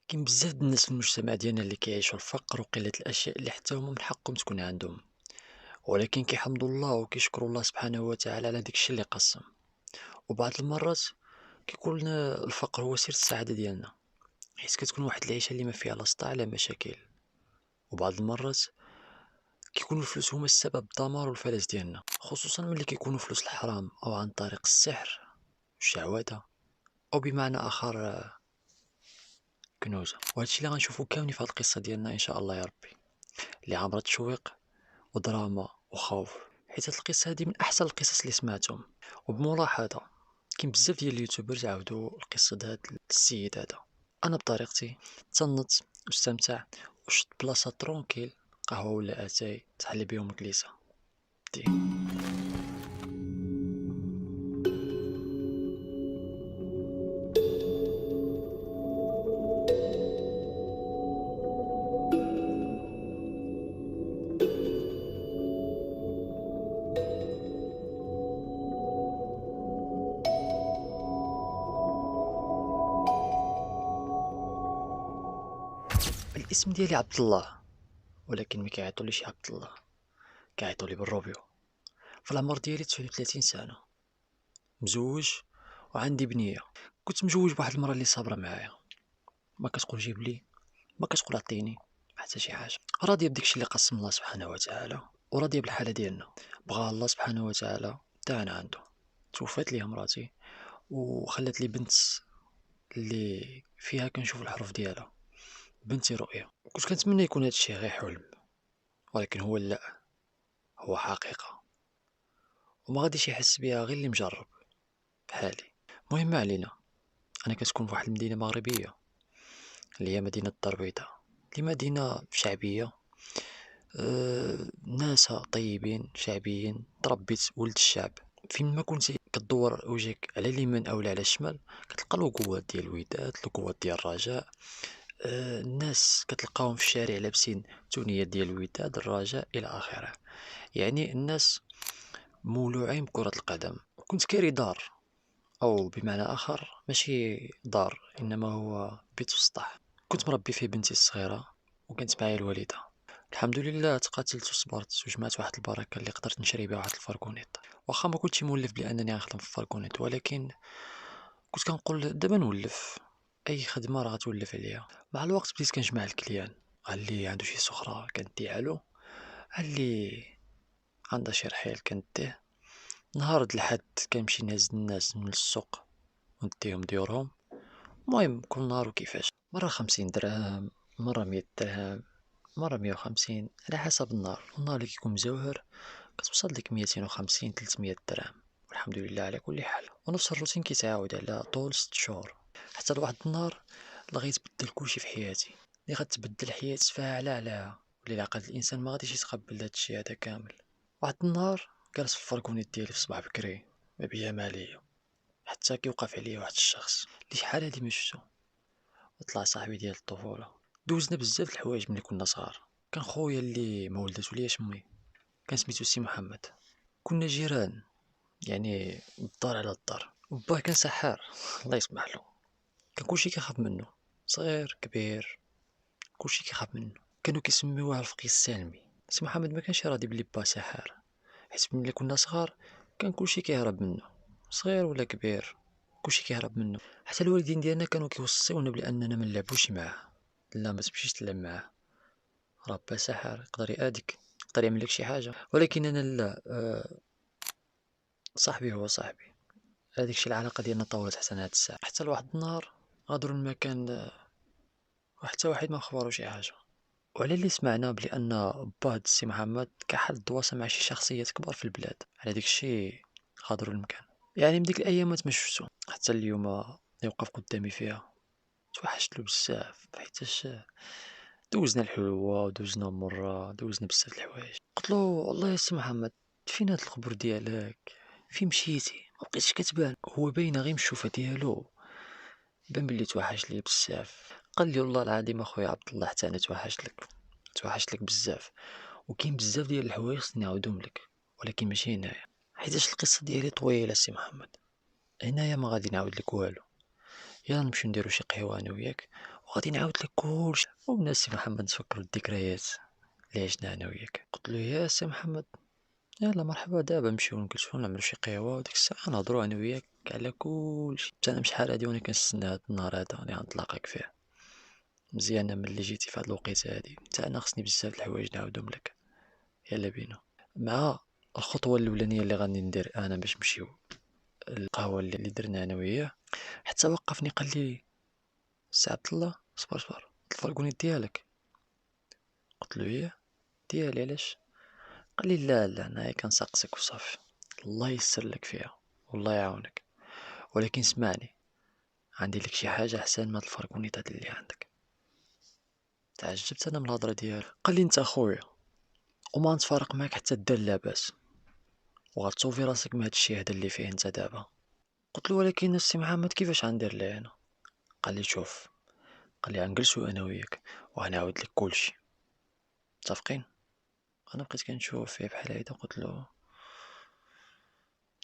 كاين بزاف د الناس في المجتمع ديالنا اللي كيعيشوا الفقر وقلة الأشياء اللي حتى هما من حقهم تكون عندهم، ولكن كيحمدوا الله وكيشكروا الله سبحانه وتعالى على داك الشيء اللي قسم. وبعض المرات كيكون الفقر هو سر السعادة ديالنا، حيت كتكون واحد العيشة اللي ما فيها لا صداع لا مشاكل. وبعض المرات كيكونوا الفلوس هما السبب الدمار والفلاس ديالنا، خصوصا ملي كيكونوا فلوس الحرام او عن طريق السحر والشعوذة، او بمعنى اخر كنوزة. وهادشي اللي غنشوفو كاملين في هاد القصة ديالنا ان شاء الله يا ربي، اللي عامرة تشويق ودراما وخوف، حيت هاد القصة هادي من أحسن القصص اللي سمعتهم. وبملاحظة كاين بزاف ديال اليوتيوبرز عاودوا القصة د هاد السيد هذا. أنا بطريقتي تسنت واستمتع وشت بلاصة ترونكيل، قهوة ولا أتاي تحلي بيهم الكليسة دي. الاسم ديالي عبد الله، ولكن ما كيعيطوليش عبد الله، كيعيطولي بالروبيو. في العمر ديالي 39 سنة، مزوج وعندي بنية. كنت مجوج بواحد المرة اللي صابرة معايا، ما كتقول جيب لي، ما كتقول عطيني حتى شي حاجه، راضيه بداكشي اللي قسم الله سبحانه وتعالى، وراضيه بالحاله ديالنا. بغاها الله سبحانه وتعالى حتى انا عنده. توفات لي مراتي وخلات لي بنت اللي فيها كنشوف الحروف ديالها، بنتي رؤيا. كنت كنتمنى يكون هادشي غير حلم، ولكن هو لا، هو حقيقه، وما غاديش يحس بها غير اللي مجرب بحالي. المهم ما علينا. انا كتكون فواحد المدينه مغربيه اللي هي مدينه الدار البيضاء، اللي مدينه شعبيه، ناسها طيبين شعبيين، تربيت ولد الشعب. فين ما كنتي كدور وجهك على اليمين او على الشمال كتلقى الوقوات ديال الوداد، الوقوات ديال الرجاء. الناس كتلقاهم في الشارع لابسين تونيات ديال الوداد الرجاء الى اخره. يعني الناس مولوعين بكرة القدم. كنت كاري دار، او بمعنى اخر ماشي دار انما هو بيت في السطح، كنت مربي فيه بنتي الصغيرة وكانت معايا الوالدة. الحمد لله تقاتلت وصبرت وجمعت واحد البركة اللي قدرت نشري بها واحد الفركونيط. واخا ما كنتش مولف بانني غنخدم في الفركونيط، ولكن كنت كنقول دابا نولف، اي خدمه راه غتولف عليا. مع الوقت بديت كنجمع الكليان، اللي عنده شي سخره كنديها، اللي عنده شي رحيل كنديه. نهار د الحد كنمشي نهز الناس من السوق ونديهم ديورهم. المهم كل نهار وكيفاش، مره 50 درهم، مره 100 درهم، مرة 150، على حسب النهار. النهار اللي كيكون مزوهر كتوصل لك 250 300 درهم، والحمد لله على كل حال. ونفس الروتين كيتعاود على طول 6 شهور، حتى لواحد النهار اللي غيتبدل كلشي في حياتي، اللي غتبدل حياتي فاعلة عليها، واللي العقل الانسان ما غاديش يتقبل هادشي هذا كامل. واحد النهار جالس في الفركونيت ديالي في الصباح بكري ما بيا ماليا، حتى كيوقف عليا واحد الشخص اللي شحال هادي ما شفتو، وطلع صاحبي ديال الطفولة. دوزنا بزاف د الحوايج ملي كنا صغار. كان خويا اللي ما ولداتو لياش امي، كان سميتو سي محمد. كنا جيران، يعني الدار على الدار. وباه كان سحار الله يسمح له، كان كلشي كيخاف منه، صغير كبير كلشي كيخاف منه. كانوا كيسميوه الفقيه السالمي. سي محمد ما كانش راضي بلي باه سحار، حيت ملي كنا صغار كان كلشي كيهرب منه، صغير ولا كبير كلشي كيهرب منه. حتى الوالدين ديالنا كانوا كيوصيونا باننا ما نلعبوش معاه. لا ما تمشيش تلعب معاه، راه با سحر يقدر يأذيك، يقدر يعمل لك شي حاجه. ولكن انا لا، صاحبي هو صاحبي. هذيك الشيء العلاقه ديالنا طولت حتى هاد الساعه، حتى لواحد النهار غادروا المكان، وحتى واحد ما خبرو شي حاجه. وعلى اللي سمعنا بلي ان با هاد السي محمد كحل الدواسه مع شي شخصيات كبار في البلاد. على ديك الشيء غادروا المكان. يعني من ديك الايامات ما شفتو حتى اليوم يوقف قدامي فيها. توحشت له بزاف، حيتاش دوزنا الحلوة ودوزنا مرة، دوزنا بزاف د الحوايج. قلت له والله يا سي محمد فين هاد الخبر ديالك، فين مشيتي، ما بقيتش كتبان. هو باينه غير من الشوفه ديالو بان بلي توحش لي بزاف. قال لي والله العظيم اخويا عبد الله حتى انا توحشت لك بزاف، وكاين بزاف ديال الحوايج خصني نعاودهم لك، ولكن ماشي هنايا، حيتاش القصه ديالي طويله سي محمد. هنايا ما غادي نعاود لك والو. يلا نمشيو نديرو شي قهوه انا وياك وغادي نعاود لك كلشي. ومن السي محمد نتفكروا الذكريات اللي عشنا انا وياك. قلت له يا سي محمد يلا مرحبا، دابا نمشيو نجلسو نعملو شي قهوه وديك الساعه نهضروا انا وياك على كلشي. حتى انا شحال هادي وانا كنستنى هاد النهار هذا اللي غنتلاقاك فيه. مزيانه ملي جيتي في هاد الوقيته هادي، حتى انا خصني بزاف د الحوايج نعاودهم لك. يلا بينا مع الخطوه الاولانيه اللي غادي ندير انا باش نمشيو القهوه اللي درنا انا وياه. حتى وقفني قال لي سي عبد الله صبر صبر، الفرقونيت ديالك. قلت له ايه ديالي علاش؟ قال لي لا لا انا كنسقسك وصافي. الله يسر لك فيها والله يعاونك، ولكن اسمعني عندي لك شي حاجه احسن من هاد الفرقونيت هاد اللي عندك. تعجبت انا من الهضره ديالو. قال لي انت خويا وما نتفارق معاك حتى دار لاباس، وغتصوفي راسك من هاد الشيء هذا اللي فيه انت دابا. قلت له ولكن السي محمد كيفاش غندير ليه انا؟ قال لي شوف، قال لي غنجلسو انا وياك وغنعاود لك كلشي، متفقين؟ انا بقيت كنشوف فيه بحال هيدا قلت له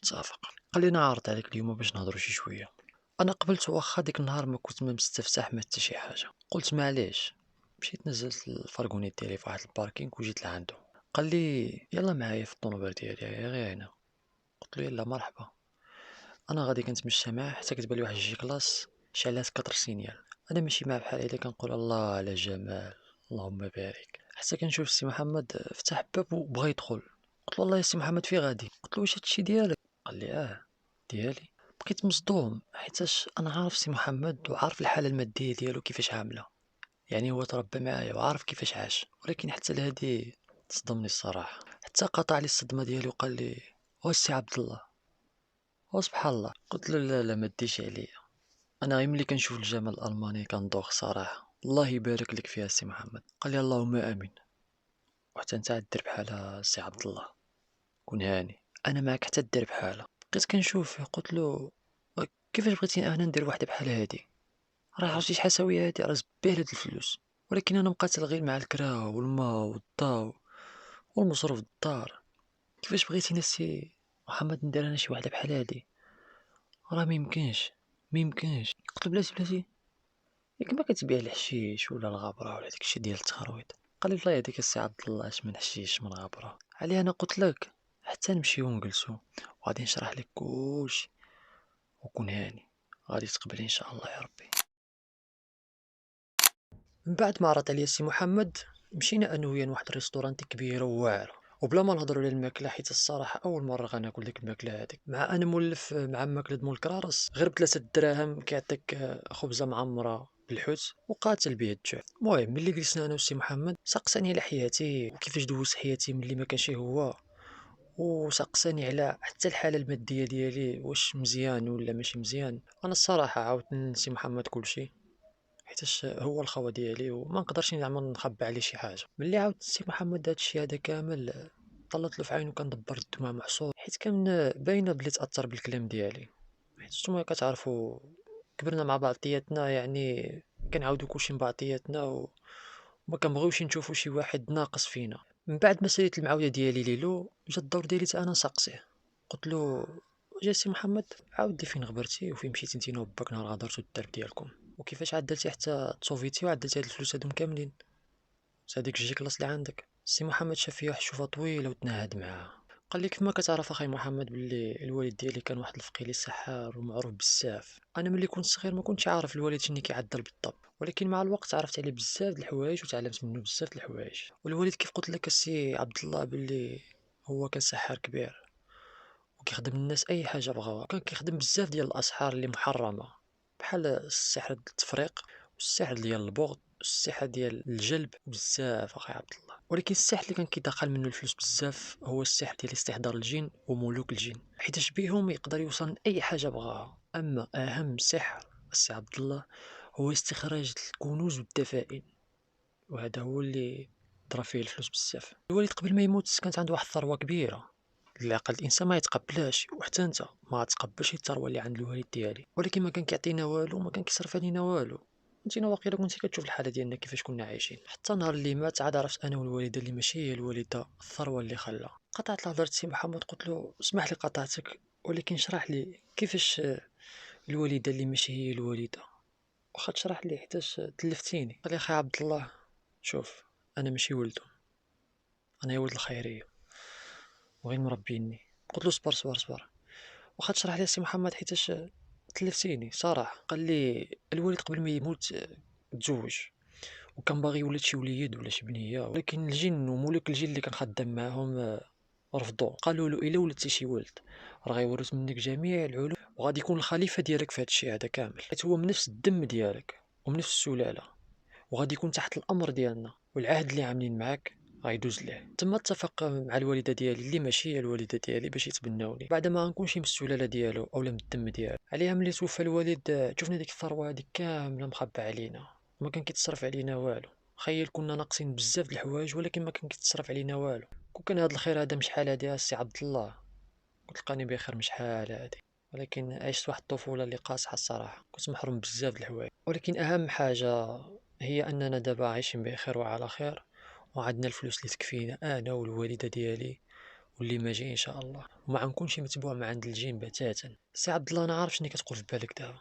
متفق. قال لي انا عارض عليك اليوم باش نهضروا شي شويه. انا قبلت واخا ديك النهار ما كنت ما مستفتح ما حتى شي حاجه. قلت معليش، مشيت نزلت الفرقونيت ديالي في واحد الباركينغ وجيت لعندو. قال لي يلا معايا في الطونوبيل ديالي غير هنا. قلت له يلا مرحبا. انا غادي كنتمشى معاه حتى كتبان لي واحد الجي كلاس شعلات كتر سينيال. انا ماشي مع بحال هيدا كنقول الله على جمال، اللهم بارك. حتى كنشوف السي محمد فتح الباب وبغى يدخل. قلت له والله يا سي محمد فين غادي؟ قلت له واش هادشي ديالك؟ قال لي ديالي. بقيت مصدوم حيتاش انا عارف سي محمد وعارف الحاله الماديه ديالو كيفاش عامله، يعني هو تربى معايا وعارف كيفاش عاش، ولكن حتى لهادي تصدمني الصراحه. حتى قطع لي الصدمه ديالي وقال لي سي عبد الله سبحان الله. قلت له لا لا ما ديش عليا، انا غير ملي كنشوف الجامعه الالماني كندوخ صراحه. الله يبارك لك فيها سي محمد. قال لي اللهم امين، وحتى انت دير بحال سي عبد الله، كون هاني انا معك حتى دير بحالها. بقيت كنشوف قلت له كيفاش بغيتيني انا ندير وحده بحال هادي؟ راه عرفتي شحال ساويه هادي؟ راه زبالة د الفلوس، ولكن انا مقاتل غير مع الكرا والماء والضو والمصروف الدار. كيفاش بغيتيني سي محمد ندير انا شي وحده بحال هادي؟ راه ميمكنش ميمكنش. قلت له بلاتي ياك ما كتبيع الحشيش ولا الغابره ولا داكشي ديال التخرويط؟ قال لي الله يهديك السي عبد الله، اش من حشيش من غابره علي؟ انا قلت لك حتى نمشيو ونجلسو وغادي نشرح لك كلشي، وكون هاني غادي تقبلي ان شاء الله يا ربي. من بعد ما عرض عليا السي محمد مشينا انا وياه لواحد الريستورانتي كبيره وواعره، وبلا ما نهضروا على الماكله حيت الصراحه اول مره غناكل ديك الماكله هذيك. مع انا مولف مع ماكله مول الكرارس غير ب3 دراهم كيعطيك خبزه معمره بالحوت وقاتل به الجوع. المهم ملي جلسنا انا والسي محمد سقساني على حياتي وكيفاش دوزت حياتي ملي ما كانش هو، وسقساني على حتى الحاله الماديه ديالي واش مزيان ولا ماشي مزيان. انا الصراحه عاودت للسي محمد كلشي حيتاش هو الخوا ديالي وما نقدرش نعمل نخبى عليه شي حاجه. ملي عاودت السي محمد هادشي هذا كامل طلعت له في عينو كندبر الدموع معصور، حيت كان باينه بلي تاثر بالكلام ديالي. حيت نتوما كتعرفوا كبرنا مع بعضياتنا، يعني كنعاودو كلشي من بعضياتنا وما كنبغيوش نشوفو شي واحد ناقص فينا. من بعد ما ساليت المعاوده ديالي ليلو جا الدور ديالي حتى انا نسقسيه. قلت له جا سي محمد عاود لي فين غبرتي وفين مشيتي نتينا وباك نهار غادرتو الدرب ديالكم، وكيفاش عدلتي حتى تصوفيتي وعدلتي هاد الفلوس هادو كاملين هاديك الجي كلاس اللي عندك. السي محمد شاف فيا واحد الشوفه طويله وتنهد معاها. قال لي كيف ما كتعرف اخي محمد باللي الوالد ديالي كان واحد الفقيلي سحار ومعروف بزاف. انا ملي كنت صغير ما كنتش عارف الوالد شنو كيعدل بالضبط، ولكن مع الوقت عرفت عليه بزاف د الحوايج وتعلمت منه بزاف د الحوايج. والوالد كيف قلت لك السي عبد الله باللي هو كان سحار كبير وكيخدم الناس اي حاجه بغاوها. كان كيخدم بزاف ديال الاسحار اللي محرمه بحال السحر ديال التفريق والسحر ديال البغض والسحر ديال الجلب بزاف اخي عبد الله. ولكن السحر اللي كان كيدخل منه الفلوس بزاف هو السحر ديال استحضار الجن وملوك الجن، حيت بيهم يقدر يوصل لاي حاجه بغاها. اما اهم سحر السي عبد الله هو استخراج الكنوز والدفائن، وهذا هو اللي ضرب فيه الفلوس بزاف. الوالد قبل ما يموت كانت عنده واحد الثروه كبيره اللي عقل الانسان ما يتقبلهاش، وحتى انت ما تقبلش الثروه اللي عند الوالد ديالي، ولكن ما كان كيعطينا والو ما كان كيصرف علينا والو. انتينا واقيلا كنتي كتشوف الحاله ديالنا كيفاش كنا عايشين. حتى نهار اللي مات عاد عرفت انا والوالده اللي ماشي هي الوالده الثروه اللي خلا. قطعت الهضره سي محمد قلت له اسمح لي قطعتك، ولكن شرح لي كيفاش الوالده اللي ماشي هي الوالده واخا تشرح لي حيتاش تلفتيني. قال لي اخي عبد الله شوف، انا ماشي ولدو، انا ولد الخيريه وغير مربيني. قلت له صبر صبر صبر، واخا تشرح لي سي محمد حيتاش تلفتيني صراحه. قال لي الوالد قبل ما يموت تزوج وكان باغي يولد شي وليد ولا شي بنيه، ولكن الجن وملوك الجن اللي كان خدام معاهم رفضوا، قالوا له الا ولدتي شي ولد راه غيورث منك جميع العلوم وغادي يكون الخليفه ديالك في هذا الشيء هذا كامل، حيت هو من نفس الدم ديالك ومن نفس السلاله، وغادي يكون تحت الامر ديالنا، والعهد اللي عاملين معاك غيدوز ليه. تما اتفق مع الوالده ديالي اللي ماشي هي الوالده ديالي باش يتبناوني بعد ما غنكونش من السلاله ديالو اولا من الدم ديالو. عليها ملي توفى الوالد شفنا ديك الثروه هذيك كامله مخبى علينا، ما كان كيتصرف علينا والو. خيل كنا ناقصين بزاف د الحوايج ولكن ما كان كيتصرف علينا والو. كون كان هذا الخير هذا من شحال هادي السي عبد الله كنت لقاني بخير من شحال هادي، ولكن عشت واحد الطفوله اللي قاصحه الصراحه، كنت محروم بزاف د الحوايج. ولكن اهم حاجه هي اننا دابا عايشين بخير وعلى خير، وعندنا الفلوس اللي تكفينا انا والوالده ديالي واللي ما جاي ان شاء الله، وما غنكونش متبوع مع عند الجين بتاتا. سي عبد الله انا عارف شنو كتقول في بالك دابا،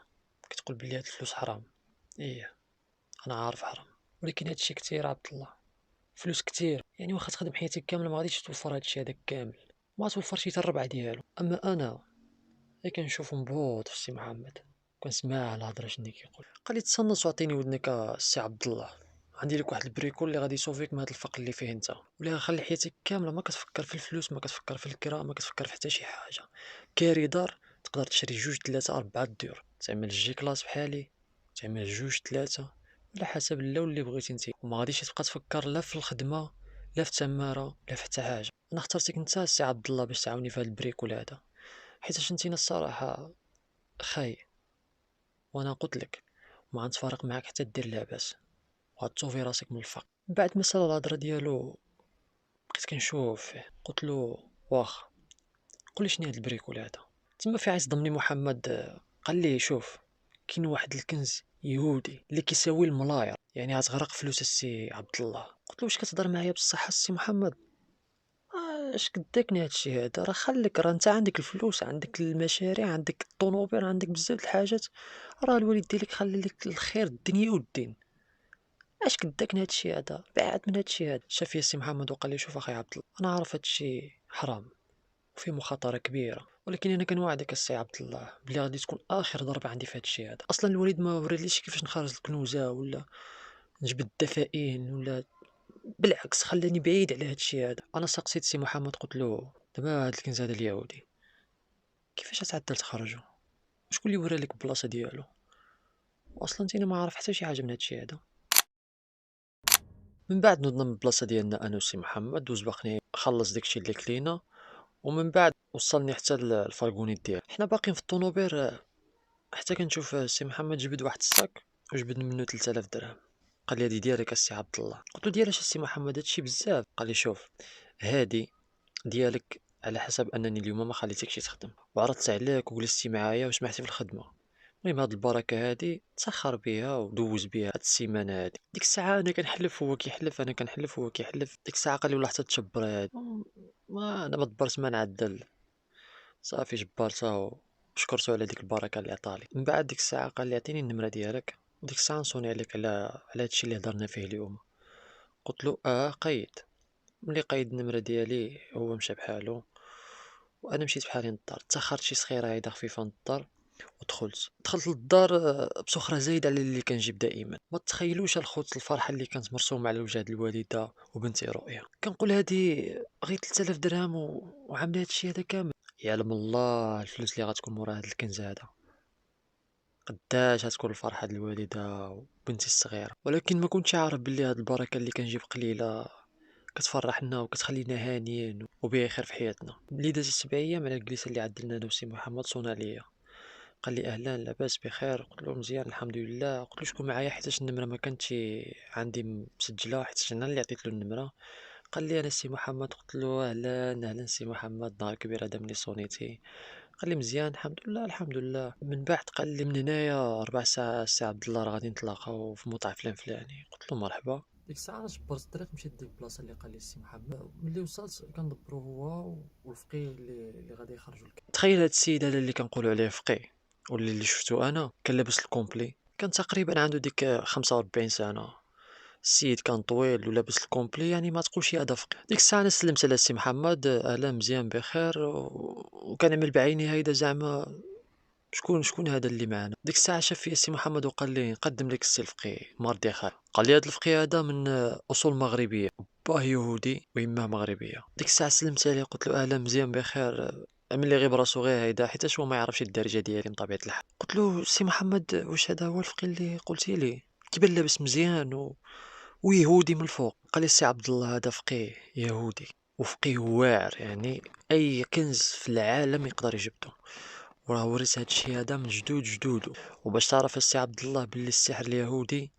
كتقول بلي هاد الفلوس حرام. ايه انا عارف حرام، ولكن هادشي كتير عبد الله، فلوس كتير، يعني واخا تخدم حياتك كامله ما غاديش توفر هادشي هذاك كامل، ما توفر شي حتى الربع ديالو. اما انا غير كنشوف مبوط في سي محمد، كنسمع الهضره شنو كيقول. قال لي تصنت وعطيني ودنك السي عبد الله، عندي لك واحد البريكول اللي غادي يصوفيك من هذا الفقر اللي فيه انت، ولا غيخلي حياتك كامله ما كتفكر في الفلوس، ما كتفكر في الكرا، ما كتفكر في حتى شي حاجه. كاري دار تقدر تشري جوج ثلاثه اربعه ديور، تعمل جي كلاس بحالي، تعمل جوج ثلاثه على حسب اللون اللي بغيتي انت، وما غاديش تبقى تفكر لا في الخدمه لا في التماره لا في حتى حاجه. انا اخترتك انت السي عبد الله باش تعاوني في هذا البريكول هذا، حيت انت الصراحه خاي، وانا قلت لك ما غنتفارق معاك حتى دير لاباس وغتوفي راسك من الفقر. بعد ما سال الهضره ديالو بقيت كنشوف فيه، قلت له واخا قولي شنو هاد البريكول هذا. تما في عز ضمني محمد قال لي شوف، كاين واحد الكنز يهودي اللي كيساوي الملاير، يعني غتغرق فلوس السي عبد الله. قلت له واش كتهضر معايا بصح السي محمد؟ اش قداكني هادشي هذا؟ راه خليك، راه انت عندك الفلوس، عندك المشاريع، عندك الطوموبيل، عندك بزاف د الحاجات، راه الوالد ديالك خلى لك الخير الدنيا والدين، اش قداك من هادشي هذا؟ بعد من هادشي هذا. شاف فيا السي محمد وقال لي شوف اخي عبد الله، انا عارف هادشي حرام وفيه مخاطره كبيره، ولكن انا كنوعدك السي عبد الله بلي غادي تكون اخر ضربه عندي في هادشي هذا. اصلا الوالد ما وراليش كيفاش نخرج الكنوزه ولا نجبد الدفائن ولا، بالعكس خلاني بعيد على هادشي هذا. انا سقسيت السي محمد قلت له دابا هاد الكنز هذا اليهودي كيفاش تعدل تخرجو؟ شكون اللي ورالك البلاصه ديالو؟ واصلا انت ما عارف حتى شي حاجه من هادشي هذا. من بعد نوضنا من البلاصه ديالنا انا وسي محمد وسبقني خلص داكشي اللي كلينا، ومن بعد وصلني حتى الفرقونيت ديالي. حنا باقيين في الطونوبير حتى كنشوف السي محمد جبد واحد الصاك وجبد منه 3000 درهم. قال لي هادي ديالك السي عبد الله. قلت له ديالاش السي محمد؟ هادشي بزاف. قال لي شوف، هادي ديالك على حسب انني اليوم ما خليتكش تخدم وعرضت عليك وجلستي معايا وسمعتي في الخدمه. المهم هاد البركه هادي تسخر بها ودوز بها هاد السيمانه هادي. ديك الساعه انا كنحلف هو كيحلف، انا كنحلف هو كيحلف. ديك الساعه قال لي والله حتى تشبر هادي، ما انا ما دبرت ما نعدل، صافي جبرتها وشكرتو على ديك البركه اللي عطالي. من بعد ديك الساعه قال لي عطيني النمره ديالك وديك الساعه نصوني عليك على هادشي اللي هضرنا فيه اليوم. قلت له قيد. ملي قيد النمره ديالي هو مشى بحالو وانا مشيت بحالي للدار. تاخرت شي صخيره هيدا خفيفه للدار دخلت للدار بسخره زايده على اللي كنجيب دائما. ما تخيلوش الخوت الفرحه اللي كانت مرسومه على وجه الوالده وبنتي رؤيا. كنقول هادي غير 3000 درهم وعامله هادشي هذا كامل. يعلم الله الفلوس اللي غتكون مورا هاد الكنز هذا قداش غتكون الفرحه ديال الوالده وبنتي الصغيره. ولكن ما كنتش عارف باللي هاد البركه اللي كنجيب قليله كتفرحنا وكتخلينا هانيين وبخير في حياتنا. ملي دازت 7 ايام على الجلسه اللي عدلنا انا وسي محمد صونا ليا، قال لي اهلا لاباس بخير؟ قلت له مزيان الحمد لله. قلت له شكون معايا حيت النمره ما كانتش عندي مسجله حيت انا اللي عطيت له النمره. قال لي انا سي محمد. قلت له اهلا اهلا سي محمد، نهار كبير هذا ملي صونيتي. قال لي مزيان الحمد لله الحمد لله. من بعد قال لي من هنايا 4 ساعات السي عبد الله راه غادي نتلاقاو في موطع فلان فلاني. قلت له مرحبا. ديك الساعه جبرت الطريق مشيت ديك البلاصه اللي قال لي السي محمد. ملي وصلت كندبرو هو والفقيه اللي غادي يخرجوا تخيل هاد السيد هذا اللي كنقولوا عليه فقيه واللي شفتو انا كان لابس الكومبلي كان تقريبا عنده ديك 45 سنة. السيد كان طويل ولابس الكومبلي، يعني ما تقولش هذا فقير. ديك الساعة انا سلمت على السي محمد، اهلا مزيان بخير، وكنعمل بعيني هيدا زعما شكون هذا اللي معنا. ديك الساعة شاف فيا السي محمد وقال لي نقدم لك السي الفقيه مرضي خير. قال لي هذا الفقيه هذا من اصول مغربية، باه يهودي ويماه مغربية. ديك الساعة سلمت عليه قلت له اهلا مزيان بخير، عمل لي غير براسو غير هيدا حيتاش هو ما يعرفش الدارجة ديالي من طبيعة الحال. قلت له سي محمد واش هذا هو الفقيه اللي قلتي لي؟ كيبان لابس مزيان ويهودي من الفوق. قال لي السي عبد الله هذا فقيه يهودي، وفقيه واعر، يعني اي كنز في العالم يقدر يجبده، وراه ورث هاد الشي هذا من جدود جدودو. وباش تعرف السي عبد الله باللي السحر اليهودي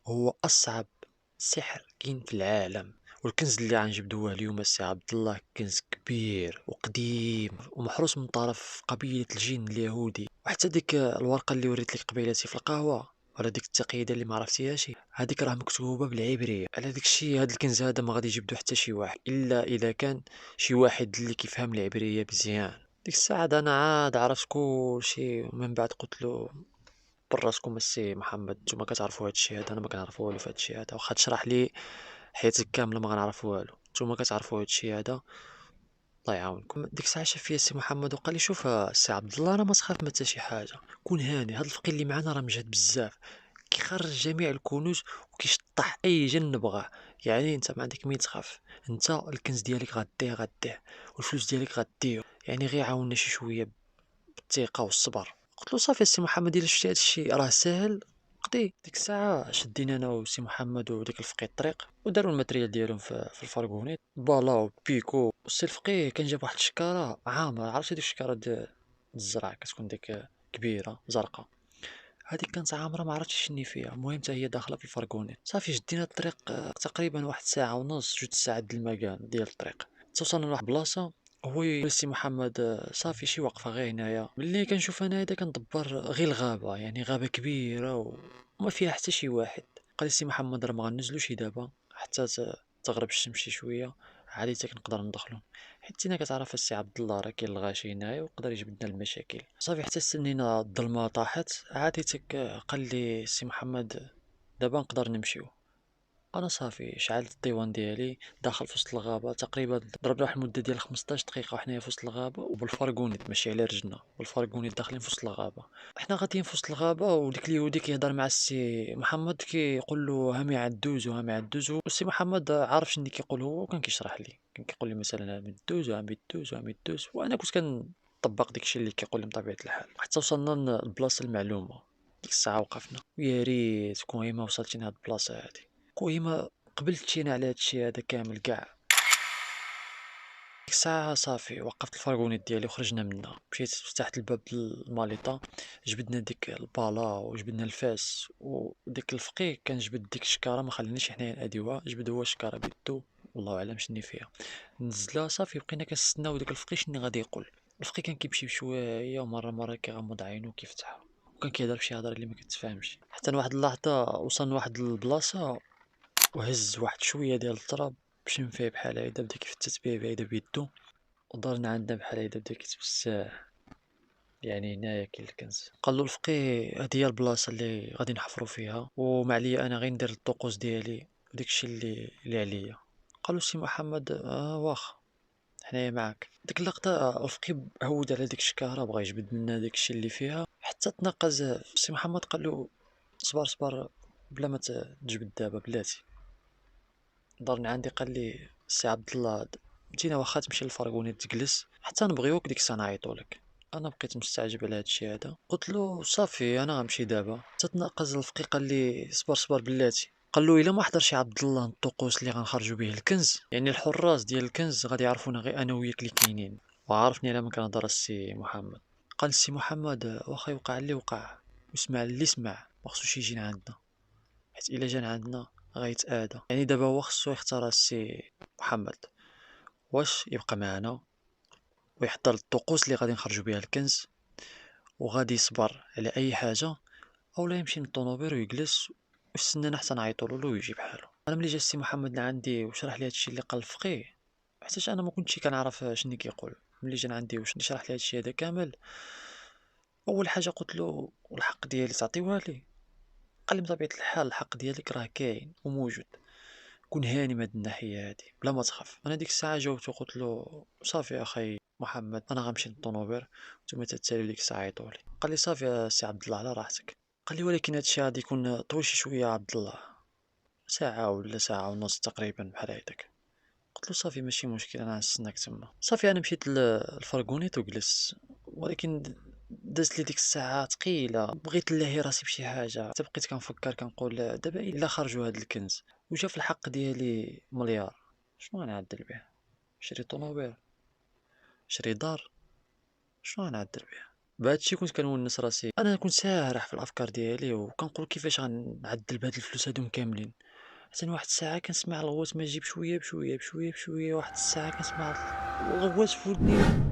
هو اصعب سحر كاين في العالم. والكنز اللي غنجبدو هو اليوم السي عبد الله كنز كبير وقديم ومحروس من طرف قبيلة الجن اليهودي. وحتى ديك الورقة اللي وريت لك قبيلتي في القهوة، ولا ديك التقييدة اللي ما عرفتيهاش، هذيك راه مكتوبة بالعبرية. على داك الشيء هذا الكنز هذا ما غادي يجبدو حتى شي واحد الا اذا كان شي واحد اللي كيفهم العبرية مزيان. ديك الساعة انا عاد عرفت كلشي، ومن بعد قلت له براسكم السي محمد، نتوما كتعرفوا هاد الشيء هذا، انا ما كنعرفو والو في هاد الشيء هذا، واخا تشرح لي حياتك كاملة ما غنعرف والو. نتوما كتعرفوا هاد الشيء هذا، الله يعاونكم. ديك الساعة شاف فيا السي محمد وقال لي شوف السي عبد الله، راه ما تخاف من حتى شي حاجة، كون هاني، هاد الفقيه اللي معنا راه مجهد بزاف، كيخرج جميع الكنوز وكيشطح اي جن بغاه. يعني انت ما عندك مين تخاف، انت الكنز ديالك غديه والفلوس ديالك غديه، يعني غير عاوننا شي شويه بالثقه والصبر. قلت له صافي السي محمد، الا شفتي هذا الشيء راه ساهل قضي. ديك الساعه شدينا انا وسي محمد وديك الفقيه الطريق، وداروا الماتريال ديالهم في الفرغونيت، بالا وبيكو. والسي الفقيه كان جاب واحد الشكاره عامره، عرفتي ديك الشكاره ديال الزرع كتكون ديك كبيره زرقاء، هذيك كانت عامرة ما عرفتش شني فيها. المهم حتى هي داخلة في الفرقوني. صافي شدينا الطريق، تقريبا واحد ساعة ونص جوج ساعات د المكان ديال الطريق. توصلنا لواحد البلاصة، هو يقول السي محمد صافي شي وقفة غير هنايا. ملي كنشوف انا هذا كندبر غير الغابة، يعني غابة كبيرة وما فيها حتى شي واحد. قال لي السي محمد راه ما غنزلوش دابا حتى تغرب الشمس شي شوية، عادي حتى كنقدر ندخلو، حيت انت كتعرف السي عبد الله راه كاين الغاشي هنايا ويقدر يجبد لنا المشاكل. صافي حتى استنينا الظلمه طاحت، عادي تك قال لي السي محمد دابا نقدر نمشيو. انا صافي شعلت الطيوان ديالي داخل في وسط الغابه، تقريبا ضربنا واحد المده ديال 15 دقيقه وحنايا في وسط الغابه، وبالفرقونيت ماشي على رجلنا، بالفرقونيت داخلين في وسط الغابه. حنا غاديين في وسط الغابه، وديك اليهودي كيهضر مع السي محمد كيقول له هامي عدوز وهامي عدوز، والسي محمد عارف شنو كيقول هو، وكان كيشرح لي، كان كيقول لي مثلا هامي دوز وهامي دوز وهامي دوز، وانا كنت كنطبق داكشي اللي كيقول لي بطبيعه الحال حتى وصلنا للبلاصه المعلومه. ديك الساعه وقفنا، ويا ريت كويما وصلتينا هاد البلاصه هادي، كويما قبلتينا على هادشي هذا كامل كاع. ديك الساعة صافي وقفت الفرغونيت ديالي وخرجنا منها، مشيت فتحت الباب الماليطا، جبدنا ديك البالا وجبدنا الفاس، وديك الفقيه كان جبد ديك الشكارة ما خليناش حنايا ناديوها، جبد هو الشكارة بيدو، والله اعلم شني فيها. نزلها صافي، بقينا كنستناو ديك الفقيه شني غادي يقول. الفقيه كان كيمشي بشوية ومرة كيغمض عينو وكيفتحها، وكان كيهضر بشي هضره اللي ما كتفهمش. حتى لواحد اللحظة وصلنا لواحد البلاصة، وهز واحد شوية ديال التراب، مشى فيه بحال هيدا، بدا كيفتت بيه بعيدا بيدو، ودارنا عندنا بحال هيدا، بدا كيتوسع، يعني هنايا كاين الكنز. قال له الفقيه هادي هي البلاصه اللي غادي نحفروا فيها، وما عليا انا غير ندير الطقوس ديالي وداكشي اللي عليا. قالوا سي محمد واخا حنايا معاك. ديك اللقطه الفقيه هود على ديك الشكاره، بغا يجبد منا داكشي اللي فيها، حتى تناقز سي محمد قال له صبر بلا ما تجبد دابا بلاتي. دارنا عندي قال لي السي عبد الله، متينا واخا تمشي للفرغوني تجلس حتى نبغيوك ديك الساعه نعيطولك. انا بقيت مستعجب على هادشي هذا، قلت له صافي انا غنمشي دابا. تتناقز الفقيه قال لي صبر بلاتي. قال له الا ما حضر شي عبد الله الطقوس اللي غنخرجوا به الكنز، يعني الحراس ديال الكنز غادي يعرفونا غير انا وياك اللي كاينين. وعرفني على ما كنهضر السي محمد. قال السي محمد واخا يوقع اللي وقع، واسمع اللي سمع، ما خصوش يجي عندنا، حيت الا جا عندنا غيتآدى. يعني دابا هو خصو يختار السي محمد، واش يبقى معنا ويحضر الطقوس اللي غادي نخرجوا بها الكنز وغادي يصبر على اي حاجه، او لا يمشي للطوموبيل ويجلس ويستنانا حتى نعيطوا له ويجي بحاله. انا ملي جا السي محمد لعندي وشرح لي هادشي اللي قال الفقيه، حيتاش انا ما كنتش كنعرف شنو كيقول، ملي جا عندي وشنو شرح لي هادشي هذا كامل، اول حاجه قلت له والحق ديالي تعطيوها لي. قال لي بطبيعة الحال الحق ديالك راه كاين وموجود، كون هاني من هاد الناحية هادي بلا ما تخاف. انا ديك الساعة جاوبتو قلت له صافي اخي محمد انا غنمشي للطونوبير وانتوما تتساليو ديك الساعة عيطولي. قال لي صافي السي عبد الله على راحتك. قال لي ولكن هادشي غادي يكون طويل شي شوية عبد الله، ساعة ولا ساعة ونص تقريبا بحال هكداك. قلت له صافي ماشي مشكل انا غنستناك تما. صافي انا مشيت للفرقونيط وجلست، ولكن دازت لي ديك الساعة ثقيلة، بغيت نلاهي راسي بشي حاجة، حتى بقيت كنفكر كنقول دابا الا خرجوا هاد الكنز وجا في الحق ديالي مليار شنو غنعدل به؟ شري طوموبيل، شري دار، شنو غنعدل به؟ بهادشي كنت كنونس راسي، انا كنت سارح في الافكار ديالي وكنقول كيفاش غنعدل بهاد الفلوس هادو كاملين. حتى واحد الساعة كنسمع الغوت ما يجي بشوية بشوية بشوية بشوية، واحد الساعة كنسمع الغوت في ودني،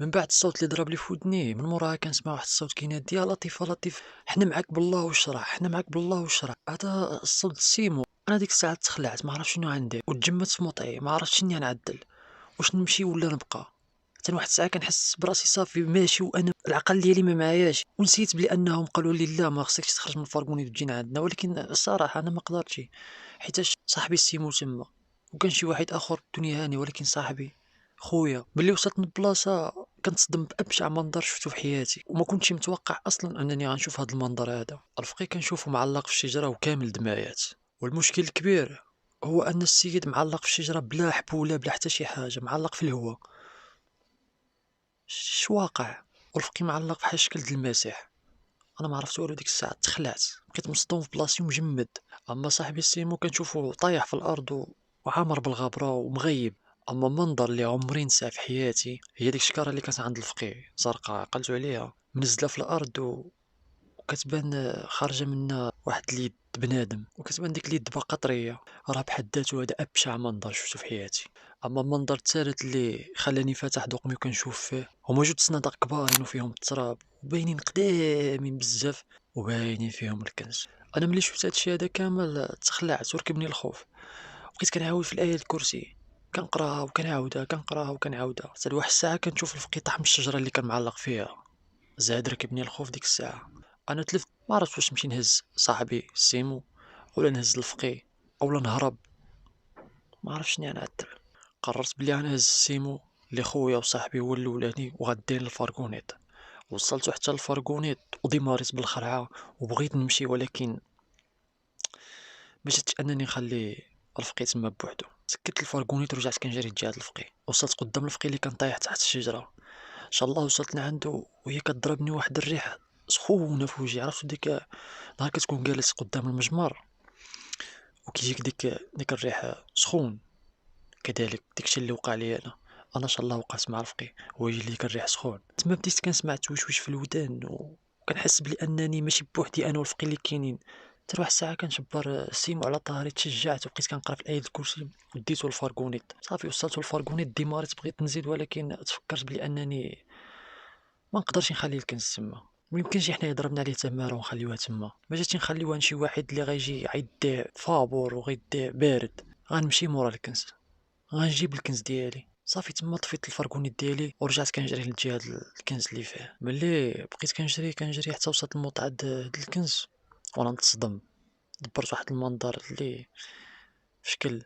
من بعد الصوت اللي ضرب لي في ودني من موراها كنسمع واحد الصوت كينادي يا لطيف يا لطيف حنا معاك بالله وشرح، حنا معاك بالله وشرح. هذا الصوت سيمو. انا ديك الساعة تخلعت ما عرفت شنو غندير وتجمدت في موطعي ما عرفتش شنو غنعدل، واش نمشي ولا نبقى. حتى واحد الساعة كنحس براسي صافي ماشي وانا العقل ديالي ما معاياش، ونسيت بلي انهم قالوا لي لا ما خصكش تخرج من الفرقوني وتجينا عندنا، ولكن الصراحة انا ما قدرتش حيتاش صاحبي السيمو تما وكان شي واحد اخر الدنيا هاني، ولكن صاحبي خويا ملي وصلت من البلاصة كنتصدم بأبشع منظر شفتو في حياتي، وما كنتش متوقع اصلا انني غنشوف هذا المنظر هذا. الفقي كنشوفه معلق في الشجرة وكامل دمايات، والمشكل الكبير هو ان السيد معلق في الشجرة بلا حبولة بلا حتى شي حاجة، معلق في الهواء. واقع. والفقي معلق بحال شكل د المسيح. انا ما عرفت والو ديك الساعه تخلعت بقيت مصدوم في بلاصتي ومجمد. اما صاحبي السيمو كنشوفو طايح في الارض وعامر بالغبره ومغيب. اما منظر اللي عمري نساه في حياتي هي ديك الشكاره اللي كانت عند الفقي زرقاء عقلتو عليها منزله في الارض وكتبان خارجه منها واحد اليد بنادم، وكتبان ديك اليد باقا طريه. راه بحد ذاته هذا ابشع منظر شفتو في حياتي. اما المنظر الثالث اللي خلاني فاتح دوقني وكنشوف فيه هما جوج صنادق كبارين وفيهم التراب وباينين قدامين بزاف وباينين فيهم الكنز. انا ملي شفت هادشي هذا كامل تخلعت وركبني الخوف، بقيت كنعاود في الايه الكرسي كنقراها وكنعاودها كنقراها وكنعاودها حتى لواحد الساعه كنشوف الفقي طاح من الشجره اللي كان معلق فيها. زاد ركبني الخوف ديك الساعه. انا تلفت ما عرفت واش نمشي نهز صاحبي سيمو ولا نهز الفقي اولا نهرب، ما عرفتش شنو نعدل. قررت بلي غنهز سيمو اللي خويا وصاحبي هو الاولاني وغادير للفرقونيط. وصلت حتى للفرقونيط وديماريت بالخرعه وبغيت نمشي، ولكن ما جاتش انني نخلي الفقي تما بوحدو. سكت الفرقونيط ورجعت كنجري تجاه الفقي. وصلت قدام الفقي اللي كان طايح تحت الشجره. ان شاء الله وصلت لعندو وهي كضربني واحد الريح سخونه في وجهي. عرفت ديك نهار كتكون جالس قدام المجمر وكيجيك ديك الريح سخون، كذلك داكشي اللي وقع لي انا ان شاء الله وقعت مع رفقي ويجي لي الريح سخون. تما بديت كنسمع توشوش في الودان وكنحس بلي انني ماشي بوحدي انا والفقي اللي كاينين. حتى واحد الساعه كنجبر سيمو على ظهري تشجعت وبقيت كنقرا في الايه الكرسي وديتو للفرقونيط. صافي وصلت للفرقونيط ديماريت بغيت نزيد، ولكن تفكرت بلي انني ما نقدرش نخلي الكنز تما. ميمكنش حنا ضربنا عليه تماره ونخليوها تما، ما جاتش نخليوها لشي واحد اللي غيجي غيدي فابور وغيدي بارد. غنمشي مورا الكنز، غنجيب الكنز ديالي. صافي تما طفيت الفرقونيت ديالي ورجعت كنجري لجهة الكنز اللي فيه. ملي بقيت كنجري حتى وصلت للموطع د الكنز وانا نتصدم. دبرت واحد المنظر اللي شكل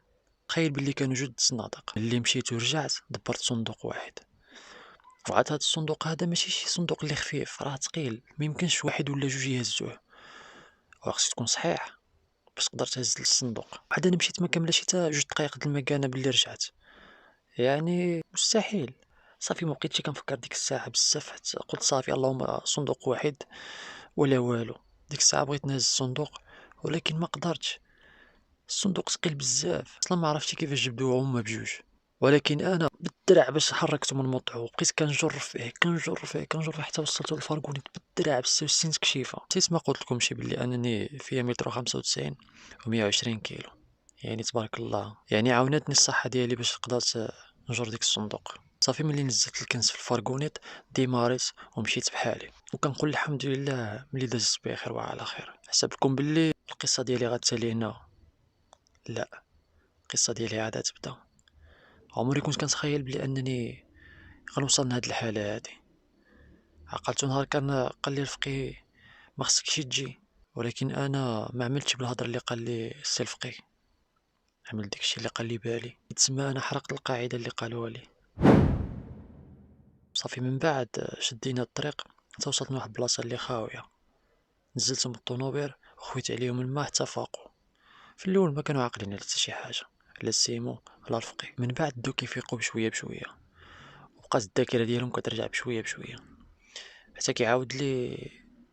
تخيل بلي كانوا جوج الصنادق. اللي مشيت ورجعت دبرت صندوق واحد، وعاد هاد الصندوق هذا ماشي شي صندوق اللي خفيف، راه ثقيل ميمكنش واحد ولا جوج يهزوه، وخصك تكون صحيح باش تقدر تهز الصندوق. عاد انا مشيت ما كملش حتى جوج دقائق د المكانه باللي رجعت، يعني مستحيل. صافي ما بقيتش كنفكر ديك الساعه بزاف، حتى قلت صافي اللهم صندوق واحد ولا والو. ديك الساعه بغيت نهز الصندوق ولكن ما قدرتش، الصندوق ثقيل بزاف اصلا ما عرفتش كيفاش جبدوه هما بجوج. ولكن انا بالدرع باش حركته من موطعو بقيت كنجر فيه كنجر فيه كنجر فيه حتى وصلته للفرقونيت بالدرع ب96 تكشيفه. نسيت ما قلت لكمش بلي انني فيا متر 95 و120 كيلو، يعني تبارك الله، يعني عاونتني الصحه ديالي باش قدرت نجر ديك الصندوق. صافي ملي نزلت الكنز في الفرقونيت ديماريت ومشيت بحالي وكنقول الحمد لله ملي دازت بخير وعلى خير. حسب لكم باللي القصه ديالي غتسالي هنا؟ لا، القصه ديالي عاد تبدا. عمري كنت كنتخيل بلي انني غنوصل لهاد الحاله هادي. عقلتو نهار كان قال لي الفقيه ما خصكش تجي. ولكن انا ما عملتش بالهضره اللي قال لي السي الفقيه، عملت داكشي اللي قال لي بالي، تسمى انا حرقت القاعده اللي قالوها لي. صافي من بعد شدينا الطريق حتى وصلت لواحد البلاصه اللي خاويه، نزلت من الطونوبيل وخويت عليهم الماء حتى فاقوا. في الاول ما كانوا عاقلين على حتى شي حاجه، لا السيمو لا الفقيه. من بعد بداو كيفيقوا بشويه بشويه، وبقات الذاكره ديالهم كترجع بشويه بشويه، حتى كيعاود لي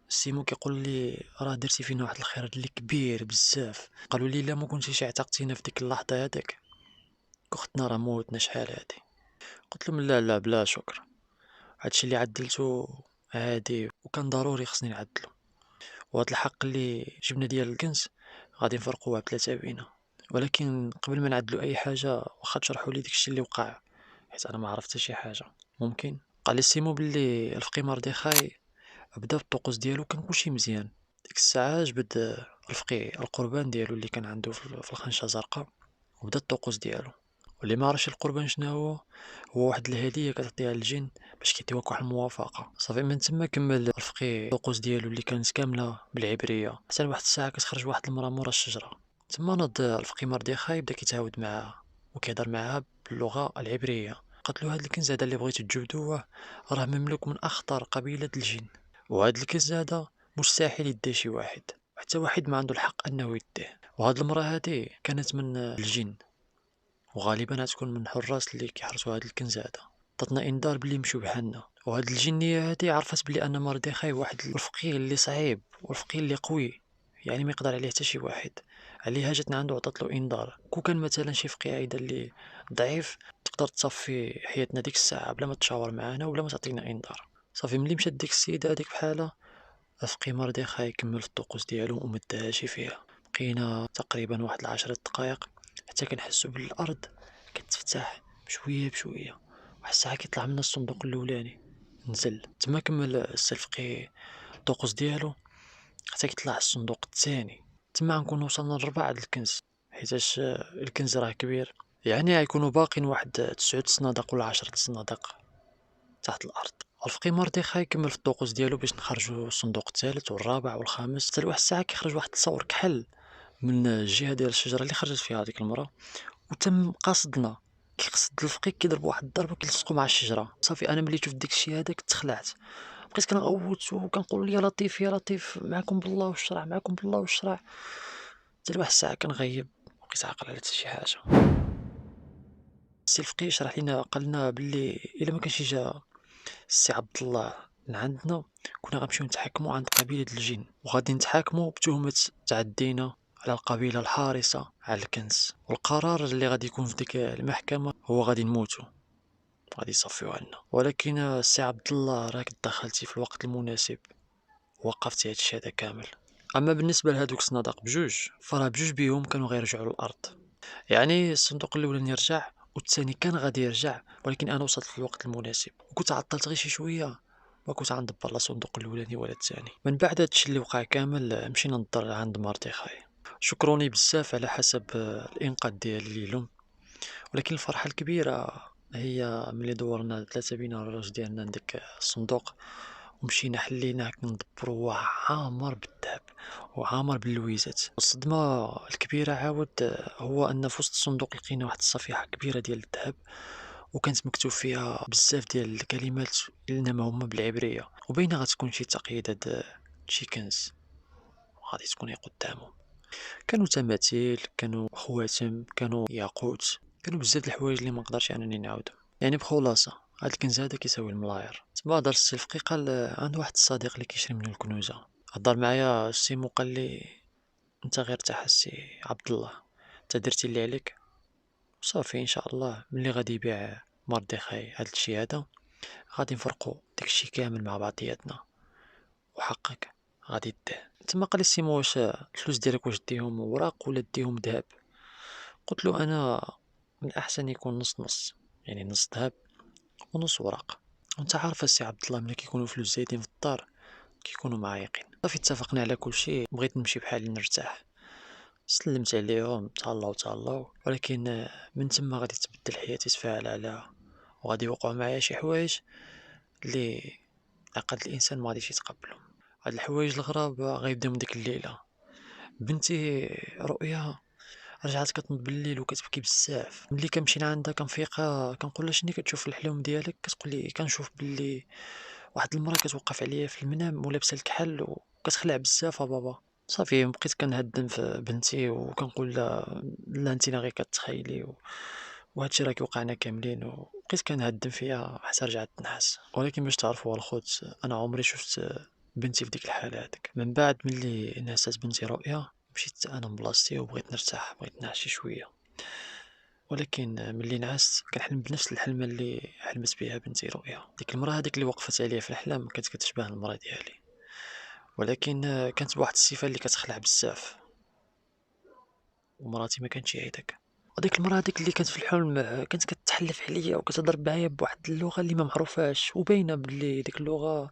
سيمو كيقول لي راه درتي فينا واحد الخير اللي كبير بزاف. قالوا لي لا ما كنتيش اعتقتينا في ديك اللحظه هذاك كختنا راه موتنا شحال هادي. قلت لهم لا لا بلا شكر، هادشي اللي عدلتو عادي وكان ضروري خصني نعدلو. وهاد الحق اللي جبنا ديال الكنز غادي نفرقوه بثلاثه بينا. ولكن قبل ما نعدلو اي حاجه واخا تشرحوا لي داكشي اللي وقع، حيت انا ما عرفت حتى شي حاجه. ممكن قال لي سيمو باللي الفقي مردخاي بدا بالطقوس ديالو كان كلشي مزيان. ديك الساعه جبد الفقي القربان ديالو اللي كان عنده في الخنشه زرقاء، وبدا الطقوس ديالو. واللي ما عرفش القربان شنو هو واحد الهديه كتعطيها للجن باش كيديوك واحد الموافقه. صافي من تما كمل الفقي الطقوس ديالو اللي كانت كامله بالعبريه، حتى لواحد الساعه كتخرج واحد المراه مورا الشجره. تما ناض الفقي مردخاي بدا كيتعاود معاها وكيهضر معاها باللغه العبريه. قالت له هاد الكنز هذا اللي بغيتو تجبدوه راه مملوك من اخطر قبيله الجن، وهاد الكنز هذا مستحيل يديه شي واحد، حتى واحد ما عنده الحق انه يديه. وهاد المراه هادي كانت من الجن، وغالبا غتكون من الحراس اللي كيحرسوا هاد الكنز هذا. عطاتنا انذار بلي نمشيو بحالنا. وهاد الجنيه هادي عرفت بلي ان مردخاي واحد الفقيه اللي صعيب والفقيه اللي قوي، يعني ما يقدر عليه حتى شي واحد. عليها جات عنده عطات له انذار، كون كان مثلا شي فقيه عايده اللي ضعيف تقدر تصفي حياتنا ديك الساعه بلا ما تشاور معانا وبلا ما تعطينا انذار. صافي ملي مشات ديك السيده هذيك بحالها، فقي مردخاي كمل في الطقوس ديالو ومداهاش فيها. بقينا تقريبا واحد 10 دقائق حتى كنحسو بالارض كتفتح بشويه بشويه، واحد الساعه كيطلع منا الصندوق الاولاني. نزل تما كمل السي الفقي الطقوس ديالو حتى كيطلع الصندوق الثاني. تما غنكون وصلنا لربع د الكنز، حيتاش الكنز راه كبير، يعني غيكونوا باقين واحد 9 صنادق ولا 10 صنادق تحت الارض. الفقي مردخاي كمل في الطقوس ديالو باش نخرجوا الصندوق الثالث والرابع والخامس، حتى لواحد الساعه كيخرج واحد التصور كحل من الجهه ديال الشجره اللي خرجت فيها هذيك المراه، وتم قصدنا. كيقصد الفقيه كيضرب واحد الضربه كيلصقو مع الشجره. صافي انا ملي شفت داك الشيء هذاك تخلعت، بقيت كنغوت وكنقول يا لطيف يا لطيف معكم بالله والشرع معكم بالله والشرع. حتى لواحد الساعه كنغيب بقيت عاقل على حتى شي حاجه. السي الفقيه شرح لينا قال لنا باللي الا ما كانش جا السي عبد الله من عندنا كنا غنمشيو نتحاكموا عند قبيلة الجن، وغادي نتحاكموا بتهمة تعدينا على القبيلة الحارسة على الكنز. والقرار اللي غادي يكون في ديك المحكمة هو غادي نموتوا، غادي يصفيو عنا. ولكن السي عبد الله راك دخلتي في الوقت المناسب، وقفتي هادشي هذا كامل. اما بالنسبه لهادوك الصنادق بجوج فراه بجوج بيهم كانوا غيرجعوا للارض، يعني الصندوق الاولاني رجع والثاني كان غادي يرجع، ولكن انا وصلت في الوقت المناسب وكنت عطلت غير شي شويه ما كنت غندبر لا الصندوق الاولاني ولا الثاني. من بعد هادشي اللي وقع كامل مشينا نضر عند مردخاي. شكروني بزاف على حسب الانقاذ ديالي ليهم. ولكن الفرحه الكبيره هي ملي دورنا ثلاثه بينا الراس ديالنا نديك الصندوق ومشينا حليناه كندبرو عامر بالذهب وعامر باللويزات. الصدمة الكبيرة عاود هو أن في وسط الصندوق لقينا واحد الصفيحة كبيرة ديال الذهب، وكانت مكتوب فيها بزاف ديال الكلمات إنما هما بالعبرية، وبينها غتكون شي تقييدات شي كنز غادي تكون قدامهم. كانوا تماثيل، كانوا خواتم، كانوا ياقوت، كانوا بزاف د الحوايج اللي ما نقدرش انني نعاودهم. يعني بخلاصة هاد الكنز هذا كيساوي الملاير. تما هضر السي الفقي قال عنده واحد الصديق اللي كيشري منه الكنوزه. هضر معايا السيمو قال لي انت غير ارتاح السي عبد الله، انت درتي اللي عليك صافي. ان شاء الله ملي غادي يبيع مردخاي هاد الشيء هذا غادي نفرقوا داكشي كامل مع بعضياتنا، وحقك غادي ديه. تما قال لي السيمو واش الفلوس ديالك واش ديهم وراق ولا ديهم ذهب؟ قلت له انا من الاحسن يكون نص نص، يعني نص ذهب ونص ورق. وانت عارف السي عبد الله ملي كيكونوا فلوس زايدين في الدار كيكونوا معايقين. صافي اتفقنا على كل شيء، بغيت نمشي بحالي نرتاح. سلمت عليهم تهلاو تهلاو، ولكن من تما غادي تبدل حياتي تفاعل عليها، وغادي يوقعوا معايا شي حوايج اللي عقل الانسان ما غاديش يتقبلهم. هاد الحوايج الغراب غيبداو من ديك الليلة. بنتي رؤيا رجعت كتنوض بالليل وكتبكي بزاف. ملي كنمشي لعندها كنفيقها كنقول لها شني كتشوف في الحلم ديالك، كتقول لي كنشوف باللي واحد المرا كتوقف عليا في المنام ولابسه الكحل وكتخلع بزاف بابا. صافي بقيت كنهدم في بنتي وكنقول لها لا انت غير كتخيلي وهادشي راه كيوقعنا كاملين، وبقيت كنهدم فيها حتى رجعت تنعس. ولكن باش تعرفوا الخوت انا عمري شفت بنتي في ديك الحالة هاديك. من بعد ملي نعست بنتي رؤيا مشيت انا من بلاصتي وبغيت نرتاح، بغيت نعس شي شويه. ولكن ملي نعست كنحلم بنفس الحلمه اللي حلمت بها بنتي رؤيا. ديك المراه هذيك اللي وقفت عليا في الحلم كانت كتشبه المراه ديالي، ولكن كانت بواحد الصفه اللي كتخلع بزاف، ومراتي ما كانتش هيداك. وديك المراه هذيك اللي كانت في الحلم كانت كتحلف عليا وكتهضر معايا بواحد اللغه اللي ما معروفاش، وباينه باللي ديك اللغه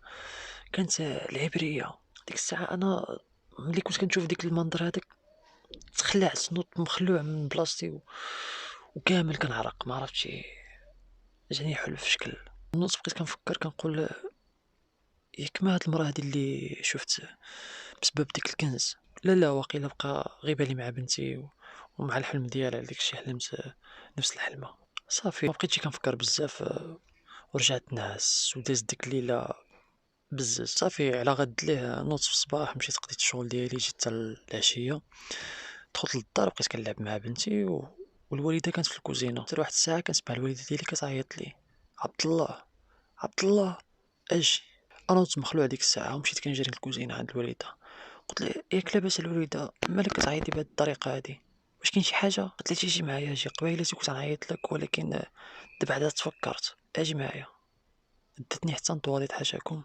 كانت العبريه. ديك الساعه انا ملي كنت كنشوف ديك المنظر هذاك تخلعت، نوضت مخلوع من بلاصتي وكامل كنعرق، ما عرفتش جاني حل في شكل. نوضت بقيت كنفكر كنقول ياك ما هاد المراه هادي اللي شفت بسبب ديك الكنز، لا واقيلا بقى غير بالي مع بنتي ومع الحلم ديالها داكشي حلمت نفس الحلمه. صافي ما بقيتش كنفكر بزاف ورجعت نعس ودازت ديك الليله بزز. صافي على غد ليه نوضت في الصباح مشيت قضيت الشغل ديالي، جيت حتى العشيه دخلت للدار بقيت كنلعب مع بنتي والوالده كانت في الكوزينه. حتى واحد الساعه كنسمع الوالده ديالي كتعيط لي عبد الله عبد الله اجي. انا كنت مخلوع ديك الساعه ومشيت كنجري للكوزينه عند الوالده. قلت لها ياك لاباس الوالده مالك كتعيطي بهذه الطريقه هذه، واش كاين شي حاجه؟ قالت لي تيجي معايا اجي، قبيلتي كنت نعيط لك ولكن دابا عاد تفكرت اجي معايا. دتني حتى لطواليط حاشاكم.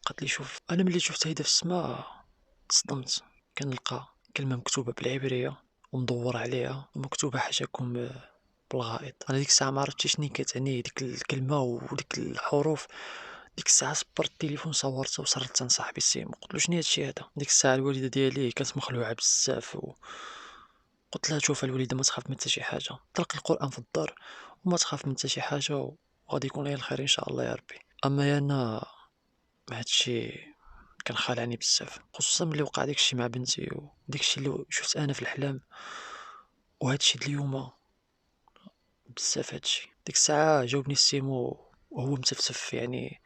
قالت لي شوف انا ملي شفت هيدا في السماء تصدمت، كنلقى كلمه مكتوبه بالعبريه ومدور عليها ومكتوبه حاشاكم بالغائط. انا ديك الساعه ما عرفتش شنو كتعني ديك الكلمه وديك الحروف. ديك الساعه صبرت التليفون صورته وصرت لصاحبي السيمو قلت له شنو هادشي هذا. ديك الساعه الوالده ديالي كانت مخلوعه بزاف قلت لها شوف الوالده ما تخاف من حتى شي حاجه، طلق القران في الدار وما تخاف من حتى شي حاجه وغادي يكون غير الخير ان شاء الله يا ربي. اما انا هادشي كان خالعني بزاف، خصوصا ملي وقع داكشي مع بنتي وداكشي اللي شفت انا في الحلم وهادشي اليوم بزاف. هادشي ديك الساعه جاوبني السيمو وهو متفسف، يعني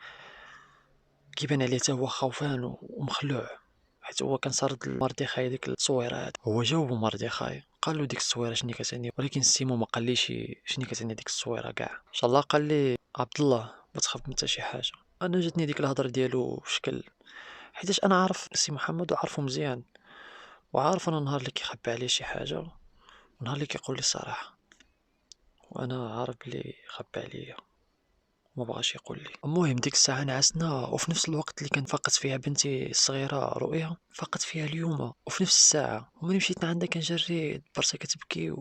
كيبان عليه حتى هو خوفان ومخلوع، حيت هو كان سارد لمرديخاي ديك التصويره هادي. هو جاوبو مرديخاي قال له ديك التصويره شنو كتعني، ولكن السيمو ما قاليش شنو كتعني ديك التصويره كاع. ان شاء الله قال لي عبد الله ما تخاف من حتى شي حاجه. انا جاتني ديك الهضره ديالو بشكل، حيتاش انا عارف السي محمد وعارفه مزيان، وعارف انا نهار اللي كيخبي عليه شي حاجه ونهار اللي كيقول لي الصراحه، وانا عارف بلي خبي عليا ما بغاش يقول لي. المهم ديك الساعه نعسنا وفي نفس الوقت اللي كان فقدت فيها بنتي الصغيره رؤيا فقدت فيها اليوم وفي نفس الساعه. وملي مشيت عندها كنجري برسا كتبكي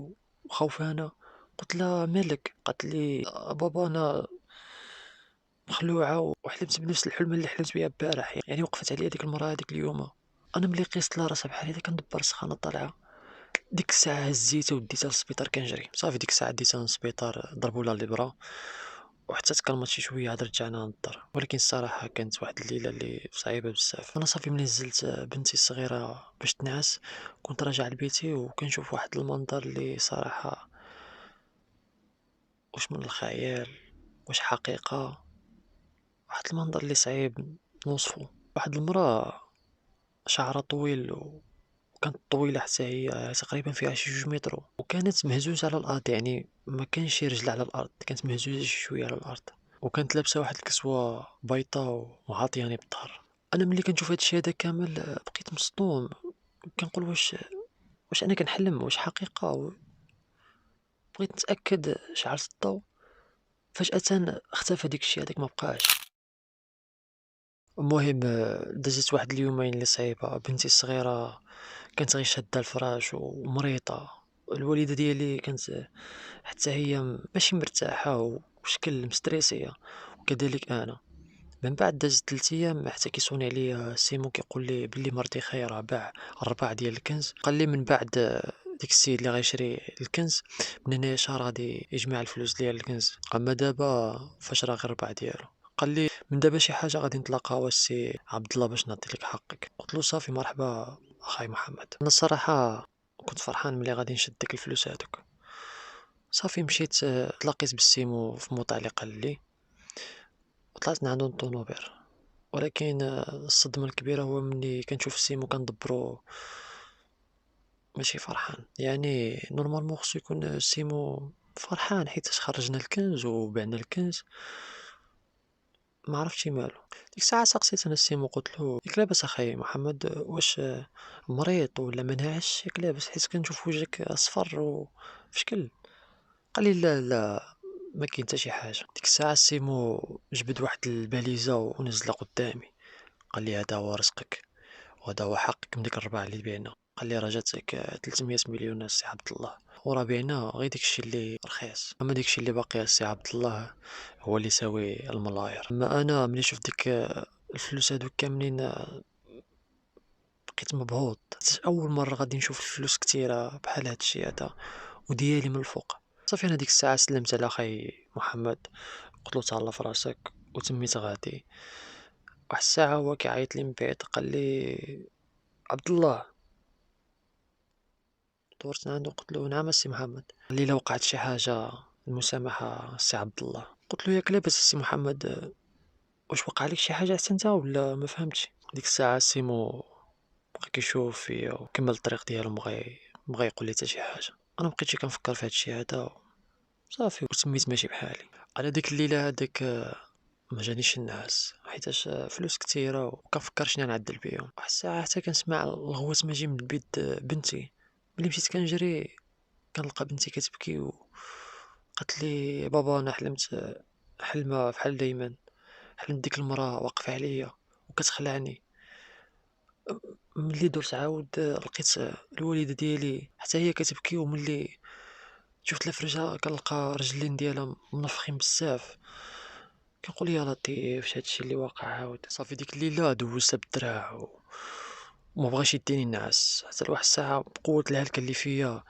وخوفانه. قلت لها مالك؟ قالت لي بابا انا مخلوعه وحلمت بنفس الحلم اللي حلمت بها البارح، يعني وقفت عليا ديك المراه هذيك اليوم. انا ملي قيست لها راسها بحال هكا كندبر السخانه طالعه. ديك الساعه هزيتها وديتها للسبيطار كنجري. صافي ديك الساعه ديتها للسبيطار ضربوا لها الابره وحتى تكلمت شي شويه عاد رجعنا للدار. ولكن الصراحه كانت واحد الليله اللي صعيبه بزاف. انا صافي ملي نزلت بنتي الصغيره باش تنعس كنت راجع لبيتي وكنشوف واحد المنظر اللي صراحه واش من الخيال واش حقيقه، واحد المنظر اللي صعيب نوصفه. واحد المراه شعرها طويل وكانت طويله حتى هي تقريبا فيها شي 2 متر، وكانت مهزوزه على الارض، يعني ما كانش شي رجل على الارض، كانت مهزوزه شي شويه على الارض. وكانت لابسه واحد الكسوه بيضاء وعاطياني بالظهر. انا ملي كنشوف هادشي هذا كامل بقيت مصدوم، كنقول واش انا كنحلم واش حقيقه. بغيت نتاكد، شعلت الضوء فجاه اختفى ديك الشيء هذاك ما بقاش. المهم دزت واحد اليومين اللي صعيبه. بنتي الصغيره كانت غير شاده الفراش ومريضه. الوالده ديالي كانت حتى هي ماشي مرتاحه وشكل مستريسيه، وكذلك انا. من بعد دازت 3 ايام حتى كيصوني عليا سيمو كيقول لي بلي مرتي خير راه باع الربع ديال الكنز. قال لي من بعد ديك السيد اللي غيشري الكنز من هنا شهر غادي يجمع الفلوس ديال الكنز، اما دابا فاش راه غير الربع ديالو. قال لي من دابا شي حاجه غادي نتلاقاو السي عبد الله باش نعطي لك حقك. قلت له صافي مرحبا اخاي محمد. انا الصراحه كنت فرحان ملي غادي نشد ديك الفلوس هذوك. صافي مشيت تلاقيت بالسيمو في موطع اللي قال لي وطلعت من عندو الطونوبير. ولكن الصدمه الكبيره هو ملي كنشوف السيمو كندبرو ماشي فرحان. يعني نورمالمون خصو يكون السيمو فرحان حيت خرجنا الكنز وبعنا الكنز. ما عرفتش مالو. ديك الساعة سقسيت انا السيمو قلت له ياك لاباس اخاي محمد واش مريض ولا ما ناعش ياك لاباس حيت كنشوف وجهك اصفر وفشكل. قال لي لا لا ما كاين حتى شي حاجه. ديك الساعة السيمو جبد واحد الباليزة ونزلها قدامي. قال لي هذا هو رزقك وهذا هو حقك من ديك الربع اللي بعنا. قال لي راه جاتك 300 مليون السي عبد الله وراه بعنا غير داكشي اللي رخيص. اما داكشي اللي باقي السي عبد الله هو اللي يساوي الملاير. اما انا ملي شفت ديك الفلوس هادوك كاملين بقيت مبهوط. اول مره غادي نشوف الفلوس كثيره بحال هادشي هذا وديالي من الفوق. صافي انا ديك الساعه سلمت على اخي محمد قلت له تهلا في راسك وتميت غادي. واحد الساعه هو كيعيط لي من بعيد قال لي عبد الله. دورت عنده قلت له نعم السي محمد. قال لي لا وقعت شي حاجه المسامحه السي عبد الله. قلت له ياك لاباس السي محمد واش وقع لك شي حاجه حتى انت ولا ما فهمتش. ديك الساعه سيمو بقى كيشوف فيا وكمل الطريق ديالو مبغى يقول لي حتى شي حاجه. انا بقيت كنفكر في هادشي هذا صافي وسميت ماشي بحالي. على ديك الليله هذيك ما جانيش النعاس حيتاش فلوس كثيره وكنفكر شنو نعدل بيهم. واحد الساعه حتى كنسمع الغوات ماجي من بيت بنتي. ملي مشيت كنجري كنلقى بنتي كتبكي وقالت لي بابا انا حلمت حلمه بحال دايما. حلمت ديك المراه واقفه عليا وكتخلعني. ملي درت عاود لقيت الوالده ديالي حتى هي كتبكي. وملي شفت لفرجها كنلقى رجلين ديالها منفخين بزاف. كنقول يا لطيف هادشي اللي واقع عاود. صافي ديك الليله دوزتها بالدراع وما بغاش يديني النعاس حتى لواحد الساعه بقوه الهلكه اللي فيا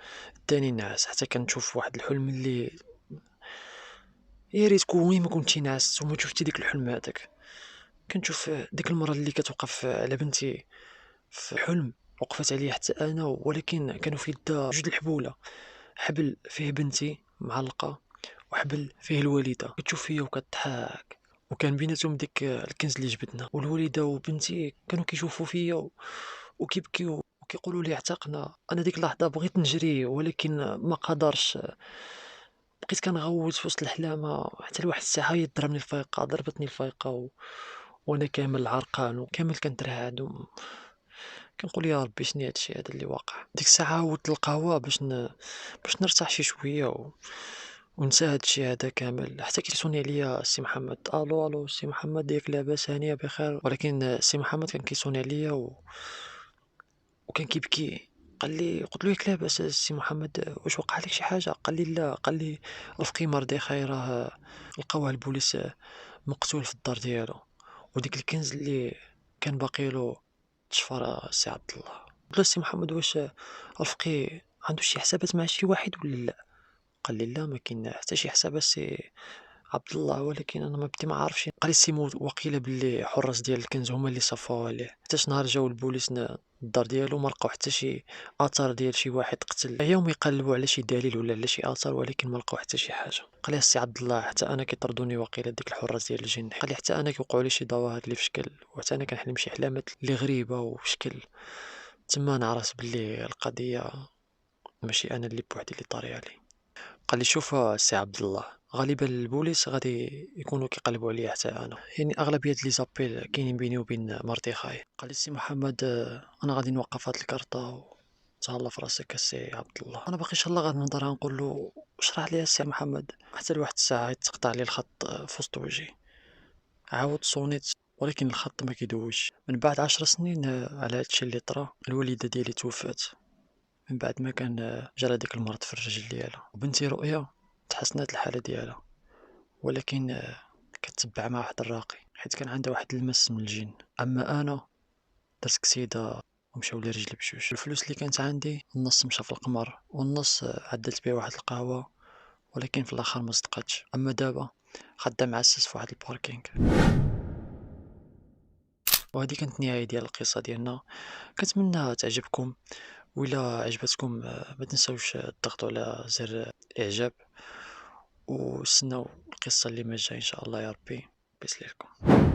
داني النعاس. حتى كنشوف واحد الحلم اللي يا ريت كوني ما كنتي نعست وما شفتي ديك الحلم هذاك. كنشوف ديك المرة اللي كتوقف على بنتي في الحلم وقفت عليا حتى انا. ولكن كانوا في يدها جوج الحبولة. حبل فيه بنتي معلقة وحبل فيه الوالدة كتشوف فيا وكتضحك. وكان بيناتهم ديك الكنز اللي جبدنا. والوالدة وبنتي كانوا كيشوفوا فيا وكيبكيو وكيقولوا لي اعتقنا. انا ديك اللحظة بغيت نجري ولكن ما قدرش. بقيت كنغوت في وسط الحلامة حتى لواحد الساعة هي ضربتني الفيقة وانا كامل عرقان وكامل كنترعد كنقول يا ربي شنو هادشي هذا اللي واقع. ديك الساعة عاودت القهوة باش نرتاح شي شوية ونسى هادشي هذا كامل. حتى كيصوني عليا السي محمد. الو الو السي محمد ياك لاباس هانية بخير. ولكن السي محمد كان كيصوني عليا وكان كيبكي. قلت له ياك لاباس السي محمد واش وقع لك شي حاجه. قال لي لا. قال لي رفقي مردخاي راه لقاوه البوليس مقتول في الدار ديالو وديك الكنز اللي كان باقي له تشفر السي عبد الله. قلت له السي محمد واش رفقي عنده شي حسابات مع شي واحد ولا لا. قال لي لا ما كاين حتى شي حساب السي عبد الله ولكن انا ما بدي ما عارفش. قال لي السيمو وقيله باللي حراس ديال الكنز هما اللي صفاو عليه. حتى نهار جاو البوليس الدار ديالو ما لقاو حتى شي اثار ديال شي واحد قتل. يوم يقلبوا على شي دليل ولا على شي اثار ولكن ما لقاو حتى شي حاجه. قال لي السي عبد الله حتى انا كيطردوني وقيله ديك الحراس ديال الجن. قال لي حتى انا كيوقعوا لي شي ظواهر اللي في شكل وحتى انا كنحلم شي حلامات اللي غريبه وشكل. تما نعرف باللي القضيه ماشي انا اللي بوحدي اللي طاري عليه. قال لي شوف السي عبد الله غالبا البوليس غادي يكونوا كيقلبوا عليا حتى انا. يعني اغلبيه لي زابيل كاينين بيني وبين مرتخاي. قال لي السي محمد انا غادي نوقف هاد الكارطه وتهلا في راسك السي عبد الله. انا باقي ان شاء الله غادي نهضر نقول له اشرح لي السي محمد. حتى لواحد الساعه يتقطع لي الخط في وسط وجهي. عاود صونيت ولكن الخط ما كيدويش. من بعد 10 سنين على هادشي اللي طرا الوالده ديالي توفات من بعد ما كان جرى ديك المرض في الرجل ديالها. وبنتي رؤيا تحسنات الحالة ديالها ولكن كتبع مع واحد الراقي حيت كان عندها واحد المس من الجن. اما انا درت كسيدة ومشاو لي رجلي بجوج. الفلوس اللي كانت عندي النص مشى في القمر والنص عدلت بيه واحد القهوة ولكن في الاخر ما صدقاتش. اما دابا خدام معسّس في واحد الباركينغ. وهذه كانت النهاية ديال القصة ديالنا، كنتمنى تعجبكم، وإلا عجبتكم ما تنساوش تضغطوا على زر إعجاب، ونستناو القصة اللي ما جاية إن شاء الله يا ربي. بيس ليكم.